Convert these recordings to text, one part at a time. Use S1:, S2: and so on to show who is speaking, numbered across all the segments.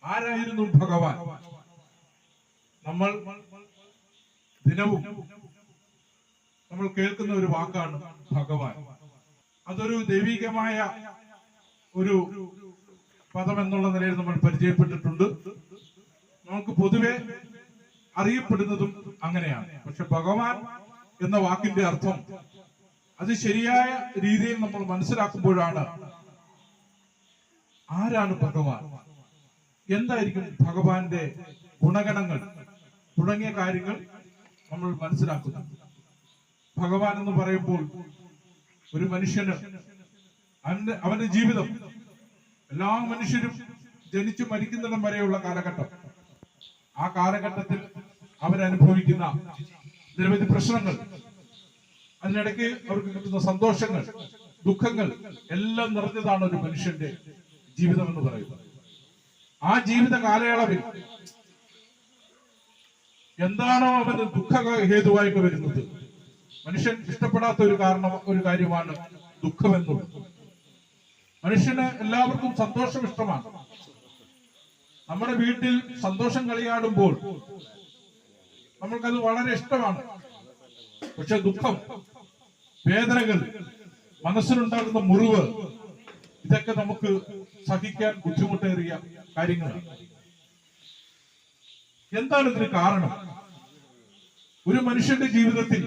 S1: ആരായിരുന്നു ഭഗവാൻ? നമ്മൾ ദിനവും നമ്മൾ കേൾക്കുന്ന ഒരു വാക്കാണ് ഭഗവാൻ. അതൊരു ദൈവികമായ ഒരു പദം എന്നുള്ള നിലയിൽ നമ്മൾ പരിചയപ്പെട്ടിട്ടുണ്ട്. നമുക്ക് പൊതുവെ അറിയപ്പെടുന്നതും അങ്ങനെയാണ്. പക്ഷെ ഭഗവാൻ എന്ന വാക്കിന്റെ അർത്ഥം അത് ശരിയായ രീതിയിൽ നമ്മൾ മനസ്സിലാക്കുമ്പോഴാണ് ആരാണ് ഭഗവാൻ, എന്തായിരിക്കും ഭഗവാന്റെ ഗുണഗണങ്ങൾ തുടങ്ങിയ കാര്യങ്ങൾ നമ്മൾ മനസ്സിലാക്കുന്നു. ഭഗവാൻ എന്ന് പറയുമ്പോൾ ഒരു മനുഷ്യന് അവന്റെ ജീവിതം, എല്ലാ മനുഷ്യരും ജനിച്ചു മരിക്കുന്നിടം വരെയുള്ള കാലഘട്ടം, ആ കാലഘട്ടത്തിൽ അവരനുഭവിക്കുന്ന നിരവധി പ്രശ്നങ്ങൾ, അതിനിടയ്ക്ക് അവർക്ക് കിട്ടുന്ന സന്തോഷങ്ങൾ, ദുഃഖങ്ങൾ എല്ലാം നിറഞ്ഞതാണ് ഒരു മനുഷ്യന്റെ ജീവിതം എന്ന് പറയുന്നത്. ആ ജീവിത കാലയളവിൽ എന്താണോ അവന് ദുഃഖ ഹേതുവായിട്ട് വരുന്നത്, മനുഷ്യൻ ഇഷ്ടപ്പെടാത്ത ഒരു കാര്യമാണ് ദുഃഖമെന്നുള്ളത്. മനുഷ്യന് എല്ലാവർക്കും സന്തോഷം ഇഷ്ടമാണ്. നമ്മുടെ വീട്ടിൽ സന്തോഷം കളിയാടുമ്പോൾ നമ്മൾക്കത് വളരെ ഇഷ്ടമാണ്. പക്ഷെ ദുഃഖം, വേദനകൾ, മനസ്സിലുണ്ടാകുന്ന മുറിവ്, ഇതൊക്കെ നമുക്ക് സഹിക്കാൻ ബുദ്ധിമുട്ടേറിയ കാര്യങ്ങളാണ്. എന്താണ് ഇതിന് കാരണം? ഒരു മനുഷ്യന്റെ ജീവിതത്തിൽ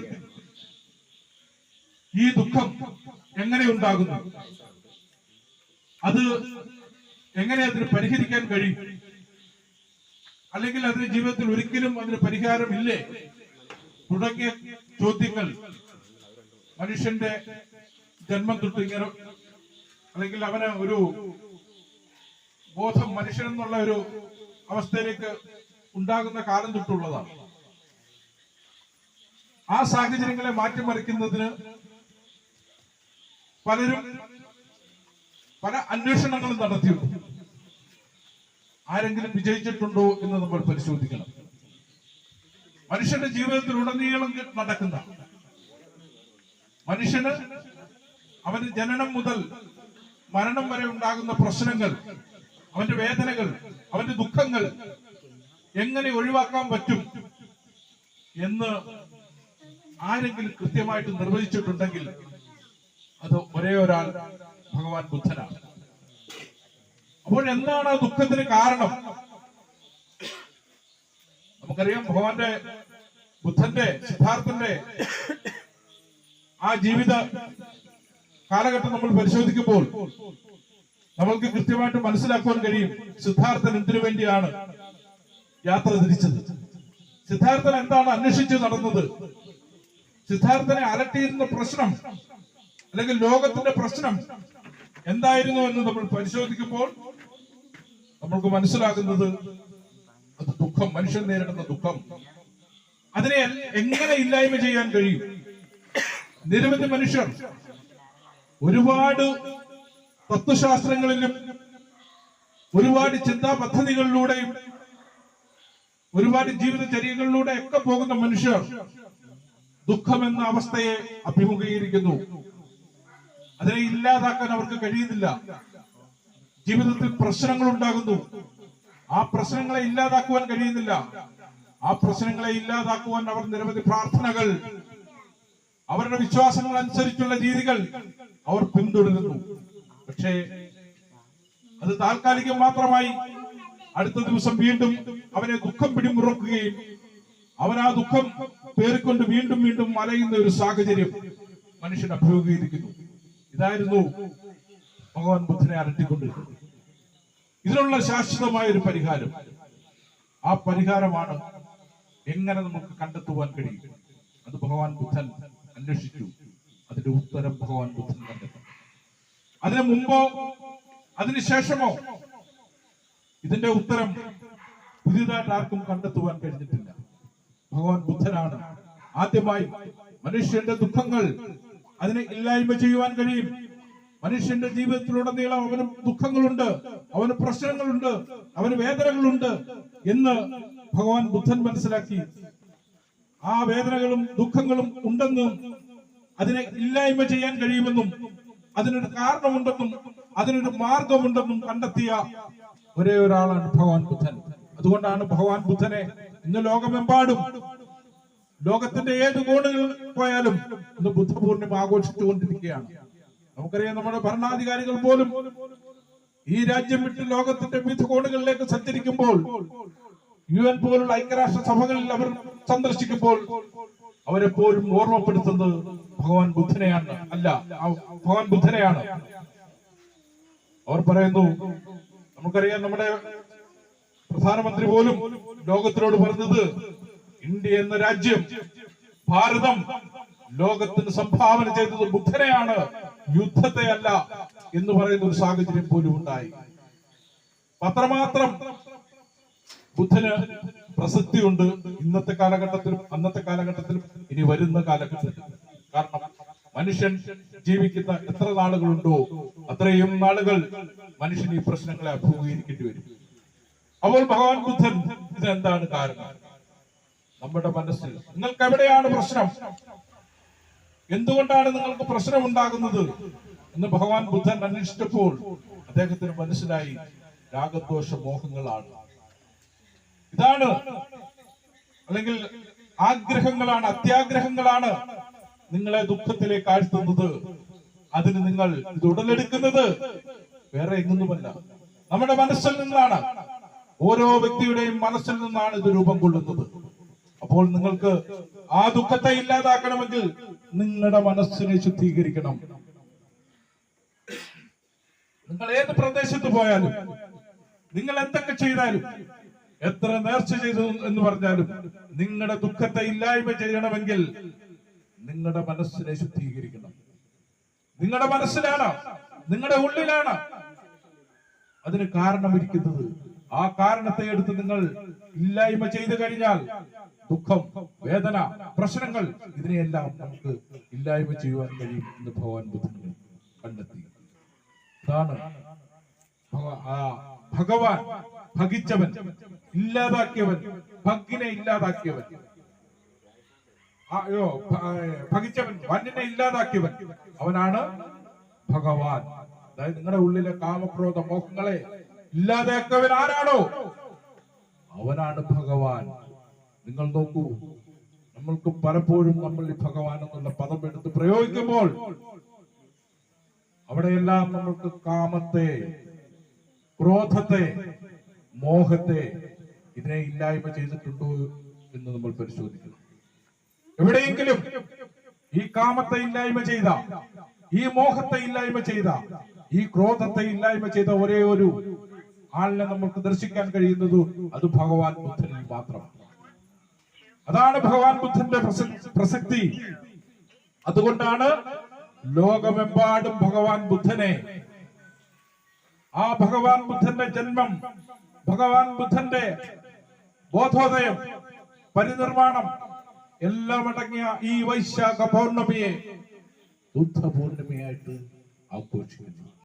S1: ഈ ദുഃഖം എങ്ങനെ ഉണ്ടാകുന്നു? അത് എങ്ങനെ അതിന് പരിഹരിക്കാൻ കഴിയും? അല്ലെങ്കിൽ അതിന് ജീവിതത്തിൽ ഒരിക്കലും അതിന് പരിഹാരമില്ലേ തുടങ്ങിയ ചോദ്യങ്ങൾ മനുഷ്യന്റെ ജന്മം തൊട്ട് ഇങ്ങനെ, അല്ലെങ്കിൽ അവന് ഒരു ബോധം മനുഷ്യൻ എന്നുള്ള ഒരു അവസ്ഥയിലേക്ക് ഉണ്ടാകുന്ന കാലം തൊട്ടുള്ളതാണ്. ആ സാഹചര്യങ്ങളെ മാറ്റിമറിക്കുന്നതിന് പലരും പല അന്വേഷണങ്ങളും നടത്തിയിട്ടുണ്ട്. ആരെങ്കിലും വിജയിച്ചിട്ടുണ്ടോ എന്ന് നമ്മൾ പരിശോധിക്കണം. മനുഷ്യന്റെ ജീവിതത്തിൽ ഉടനീളം നടക്കുന്ന, മനുഷ്യന് അവന് ജനനം മുതൽ മരണം വരെ ഉണ്ടാകുന്ന പ്രശ്നങ്ങൾ, അവന്റെ വേദനകൾ, അവന്റെ ദുഃഖങ്ങൾ എങ്ങനെ ഒഴിവാക്കാൻ പറ്റും എന്ന് ആരെങ്കിലും കൃത്യമായിട്ട് നിർവചിച്ചിട്ടുണ്ടെങ്കിൽ അത് ഒരേ ഒരാൾ ഭഗവാൻ ബുദ്ധനാണ്. അപ്പോൾ എന്താണ് ആ ദുഃഖത്തിന് കാരണം? നമുക്കറിയാം, ബുദ്ധന്റെ, സിദ്ധാർത്ഥന്റെ ആ ജീവിത കാലഘട്ടം നമ്മൾ പരിശോധിക്കുമ്പോൾ നമ്മൾക്ക് കൃത്യമായിട്ട് മനസ്സിലാക്കുവാൻ കഴിയും സിദ്ധാർത്ഥൻ എന്തിനു വേണ്ടിയാണ് യാത്ര തിരിച്ചത്. സിദ്ധാർത്ഥൻ എന്താണ് അന്വേഷിച്ച് നടന്നത്? സിദ്ധാർത്ഥനെ അലട്ടിയിരുന്ന പ്രശ്നം, അല്ലെങ്കിൽ ലോകത്തിന്റെ പ്രശ്നം എന്തായിരുന്നു എന്ന് നമ്മൾ പരിശോധിക്കുമ്പോൾ നമ്മൾക്ക് മനസ്സിലാകുന്നത് അത് ദുഃഖം, മനുഷ്യൻ നേരിടുന്ന ദുഃഖം. അതിനെ എങ്ങനെ ഇല്ലായ്മ ചെയ്യാൻ കഴിയും? നിരവധി മനുഷ്യർ ഒരുപാട് തത്വശാസ്ത്രങ്ങളിലും ഒരുപാട് ചിന്താ പദ്ധതികളിലൂടെയും ഒരുപാട് ജീവിതചര്യകളിലൂടെ ഒക്കെ പോകുന്ന മനുഷ്യർ ദുഃഖം എന്ന അവസ്ഥയെ അഭിമുഖീകരിക്കുന്നു. അതിനെ ഇല്ലാതാക്കാൻ അവർക്ക് കഴിയുന്നില്ല. ജീവിതത്തിൽ പ്രശ്നങ്ങൾ ഉണ്ടാകുന്നു. ആ പ്രശ്നങ്ങളെ ഇല്ലാതാക്കുവാൻ കഴിയുന്നില്ല. ആ പ്രശ്നങ്ങളെ ഇല്ലാതാക്കുവാൻ അവർ നിരവധി പ്രാർത്ഥനകൾ, അവരുടെ വിശ്വാസങ്ങൾ അനുസരിച്ചുള്ള രീതികൾ അവർ പിന്തുടരുന്നു. പക്ഷേ അത് താൽക്കാലികം മാത്രമായി. അടുത്ത ദിവസം വീണ്ടും അവനെ ദുഃഖം പിടിമുറുക്കുകയും അവൻ ആ ദുഃഖം പേറിക്കൊണ്ട് വീണ്ടും വീണ്ടും മലയുന്ന ഒരു സാഹചര്യം മനുഷ്യൻ അഭിമുഖീകരിക്കുന്നു. ഇതായിരുന്നു ഭഗവാൻ ബുദ്ധനെ അലട്ടിക്കൊണ്ടിരിക്കുന്നത്. ഇതിനുള്ള ശാശ്വതമായ ഒരു പരിഹാരം. ആ പരിഹാരമാണ് എങ്ങനെ നമുക്ക് കണ്ടെത്തുവാൻ കഴിയും. അത് ഭഗവാൻ ബുദ്ധൻ അന്വേഷിച്ചു. അതിന്റെ ഉത്തരം ഭഗവാൻ ബുദ്ധൻ കണ്ടെത്തി. അതിനു മുമ്പോ അതിനുശേഷമോ ഇതിന്റെ ഉത്തരം പുതിയതായിട്ട് ആർക്കും കണ്ടെത്തുവാൻ കഴിഞ്ഞിട്ടില്ല. ഭഗവാൻ ബുദ്ധനാണ് ആദ്യമായി മനുഷ്യന്റെ ദുഃഖങ്ങൾ അതിനെ ഇല്ലായ്മ ചെയ്യുവാൻ കഴിയും. മനുഷ്യന്റെ ജീവിതത്തിലുടനീളം അവന് ദുഃഖങ്ങളുണ്ട്, അവന് പ്രശ്നങ്ങളുണ്ട്, അവന് വേദനകളുണ്ട് എന്ന് ഭഗവാൻ ബുദ്ധൻ മനസ്സിലാക്കി. ആ വേദനകളും ദുഃഖങ്ങളും ഉണ്ടെന്നും അതിനെ ഇല്ലായ്മ ചെയ്യാൻ കഴിയുമെന്നും അതിനൊരു കാരണമുണ്ടെന്നും അതിനൊരു മാർഗമുണ്ടെന്നും കണ്ടെത്തിയ ഒരേ ഒരാളാണ് ഭഗവാൻ ബുദ്ധൻ. അതുകൊണ്ടാണ് ഭഗവാൻ ബുദ്ധനെ ഇന്ന് ലോകമെമ്പാടും, ലോകത്തിന്റെ ഏത് കോണുകളിൽ പോയാലും ഇന്ന് ബുദ്ധപൂർണിമ ആഘോഷിച്ചുകൊണ്ടിരിക്കുകയാണ്. നമുക്കറിയാം, നമ്മുടെ ഭരണാധികാരികൾ പോലും ഈ രാജ്യം വിട്ട് ലോകത്തിന്റെ വിവിധ കോണുകളിലേക്ക് സഞ്ചരിക്കുമ്പോൾ, UN പോലുള്ള ഐക്യരാഷ്ട്ര സഭകളിൽ അവർ സന്ദർശിക്കുമ്പോൾ അവരെപ്പോഴും ഓർമ്മപ്പെടുത്തുന്നത് ഭഗവാൻ ബുദ്ധനെയാണ്. ഭഗവാൻ ബുദ്ധനെയാണ്. അവർ പറയുന്നു, നമുക്കറിയാം, നമ്മുടെ പ്രധാനമന്ത്രി പോലും ലോകത്തിനോട് പറഞ്ഞത്, ഇന്ത്യ എന്ന രാജ്യം, ഭാരതം ലോകത്തിന് സംഭാവന ചെയ്തത് ബുദ്ധനെയാണ്, യുദ്ധത്തെ അല്ല എന്ന് പറയുന്ന ഒരു സാഹചര്യം പോലും ഉണ്ടായി. അത്രമാത്രം ബുദ്ധന് പ്രസക്തിയുണ്ട് ഇന്നത്തെ കാലഘട്ടത്തിലും അന്നത്തെ കാലഘട്ടത്തിലും ഇനി വരുന്ന കാലഘട്ടത്തിലും. കാരണം മനുഷ്യൻ ജീവിക്കുന്ന എത്ര നാളുകളുണ്ടോ അത്രയും നാളുകൾ മനുഷ്യൻ ഈ പ്രശ്നങ്ങളെ അഭിമുഖീകരിക്കേണ്ടി വരും. അപ്പോൾ ഭഗവാൻ ബുദ്ധൻ ഇതെന്താണ് കാരണം? നമ്മുടെ മനസ്സിൽ നിങ്ങൾക്ക് എവിടെയാണ് പ്രശ്നം, എന്തുകൊണ്ടാണ് നിങ്ങൾക്ക് പ്രശ്നം ഉണ്ടാകുന്നത് എന്ന് ഭഗവാൻ ബുദ്ധൻ അന്വേഷിച്ചപ്പോൾ അദ്ദേഹത്തിന് മനസ്സിലായി, രാഗദോഷ മോഹങ്ങളാണ്. ഇതാണ്, അല്ലെങ്കിൽ ആഗ്രഹങ്ങളാണ്, അത്യാഗ്രഹങ്ങളാണ് നിങ്ങളെ ദുഃഖത്തിലേക്ക് ആഴ്ത്തുന്നത്. അതിന് നിങ്ങൾ ഇത് ഉടലെടുക്കുന്നത് വേറെ എങ്ങുന്നുമല്ല, നമ്മുടെ മനസ്സിൽ നിന്നാണ്. ഓരോ വ്യക്തിയുടെയും മനസ്സിൽ നിന്നാണ് ഇത് രൂപം കൊള്ളുന്നത്. അപ്പോൾ നിങ്ങൾക്ക് ആ ദുഃഖത്തെ ഇല്ലാതാക്കണമെങ്കിൽ നിങ്ങളുടെ മനസ്സിനെ ശുദ്ധീകരിക്കണം. നിങ്ങൾ ഏത് പ്രദേശത്ത് പോയാലും, നിങ്ങൾ എന്തൊക്കെ ചെയ്താലും, എത്ര നേർച്ച ചെയ്തു എന്ന് പറഞ്ഞാലും, നിങ്ങളുടെ ദുഃഖത്തെ ഇല്ലായ്മ ചെയ്യണമെങ്കിൽ നിങ്ങളുടെ മനസ്സിനെ ശുദ്ധീകരിക്കണം. നിങ്ങളുടെ മനസ്സിലാണ്, നിങ്ങളുടെ ഉള്ളിലാണ് അതിന് കാരണമിരിക്കുന്നത്. ആ കാരണത്തെ എടുത്ത് നിങ്ങൾ ഇല്ലായ്മ ചെയ്തു കഴിഞ്ഞാൽ ദുഃഖം, വേദന, പ്രശ്നങ്ങൾ, ഇതിനെയെല്ലാം നമുക്ക് ഇല്ലായ്മ ചെയ്യുവാൻ കഴിയും എന്ന് ഭഗവാൻ ബുദ്ധൻ കണ്ടെത്തി. അതാണ് ഭഗവാൻ, ഭഗിച്ചവൻ, ഇല്ലാതാക്കിയവൻ, ഭഗിനെ ഇല്ലാതാക്കിയവൻ, ഭഗിച്ചവൻ, വന്നിനെ ഇല്ലാതാക്കിയവൻ, അവനാണ് ഭഗവാൻ. അതായത് നിങ്ങളുടെ ഉള്ളിലെ കാമക്രോധ മോഹങ്ങളെ ഇല്ലാതാക്കിയവൻ ആരാണോ അവനാണ് ഭഗവാൻ. നിങ്ങൾ നോക്കൂ, നമ്മൾക്ക് പലപ്പോഴും നമ്മൾ ഈ ഭഗവാൻ എന്നുള്ള പദം എടുത്ത് പ്രയോഗിക്കുമ്പോൾ അവിടെയെല്ലാം നമ്മൾക്ക് കാമത്തെ, ക്രോധത്തെ, മോഹത്തെ, ഇതിനെ ഇല്ലായ്മ ചെയ്തിട്ടുണ്ടോ എന്ന് നമ്മൾ പരിശോധിക്കണം. എവിടെയെങ്കിലും ഈ കാമത്തെ ഇല്ലായ്മ ചെയ്ത, ഈ മോഹത്തെ ഇല്ലായ്മ ചെയ്ത, ഈ ക്രോധത്തെ ഇല്ലായ്മ ചെയ്ത ഒരേ ഒരു ആളിനെ നമുക്ക് ദർശിക്കാൻ കഴിയുന്നത് അത് ഭഗവാൻ ബുദ്ധനിൽ മാത്രമാണ്. അതാണ് ഭഗവാൻ ബുദ്ധന്റെ പ്രസക്തി. അതുകൊണ്ടാണ് ലോകമെമ്പാടും ഭഗവാൻ ബുദ്ധനെ, ആ ഭഗവാൻ ബുദ്ധന്റെ ജന്മം, ഭഗവാൻ ബുദ്ധന്റെ ബോധോദയം, പരിനിർവാണം എല്ലാം അടങ്ങിയ ഈ വൈശാഖ പൗർണമിയെ ബുദ്ധ പൂർണിമയായിട്ട് ആഘോഷിക്കുന്നു.